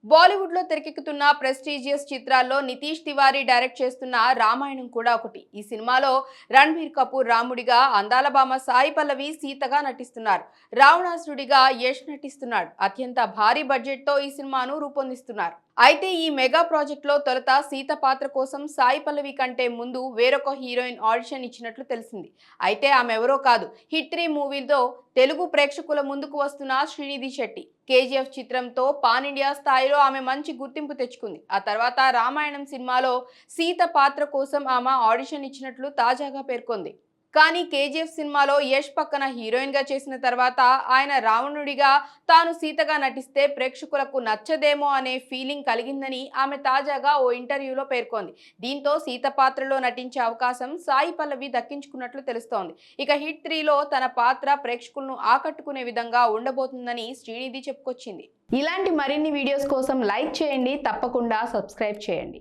బాలీవుడ్ లో తెరకెక్కుతున్న ప్రెస్టీజియస్ చిత్రాల్లో నితీష్ తివారీ డైరెక్ట్ చేస్తున్న రామాయణం కూడా ఒకటి. ఈ సినిమాలో రణ్బీర్ కపూర్ రాముడిగా, అందాల భామ సాయి పల్లవి సీతగా నటిస్తున్నారు. రావణాసురుడిగా యష్ నటిస్తున్నాడు. అత్యంత భారీ బడ్జెట్ తో ఈ సినిమాను రూపొందిస్తున్నారు. అయితే ఈ మెగా ప్రాజెక్ట్ లో తొలుత సీత పాత్ర కోసం సాయి పల్లవి కంటే ముందు వేరొక హీరోయిన్ ఆడిషన్ ఇచ్చినట్లు తెలిసింది. అయితే ఆమె ఎవరో కాదు, హిట్ 3 మూవీతో తెలుగు ప్రేక్షకుల ముందుకు వస్తున్న శ్రీనిధి శెట్టి. కేజీఎఫ్ చిత్రంతో పాన్ ఇండియా స్థాయిలో ఆమె మంచి గుర్తింపు తెచ్చుకుంది. ఆ తర్వాత రామాయణం సినిమాలో సీత పాత్ర కోసం ఆమె ఆడిషన్ ఇచ్చినట్లు తాజాగా పేర్కొంది. కానీ కేజీఎఫ్ సినిమాలో యష్ పక్కన హీరోయిన్ గా చేసిన తర్వాత ఆయన రావణుడిగా, తాను సీతగా నటిస్తే ప్రేక్షకులకు నచ్చదేమో అనే ఫీలింగ్ కలిగిందని ఆమె తాజాగా ఓ ఇంటర్వ్యూలో పేర్కొంది. దీంతో సీత పాత్రలో నటించే అవకాశం సాయి పల్లవి దక్కించుకున్నట్లు తెలుస్తోంది. ఇక హిట్ 3లో తన పాత్ర ప్రేక్షకులను ఆకట్టుకునే విధంగా ఉండబోతుందని శ్రీనిధి చెప్పుకొచ్చింది. ఇలాంటి మరిన్ని వీడియోస్ కోసం లైక్ చేయండి, తప్పకుండా సబ్స్క్రైబ్ చేయండి.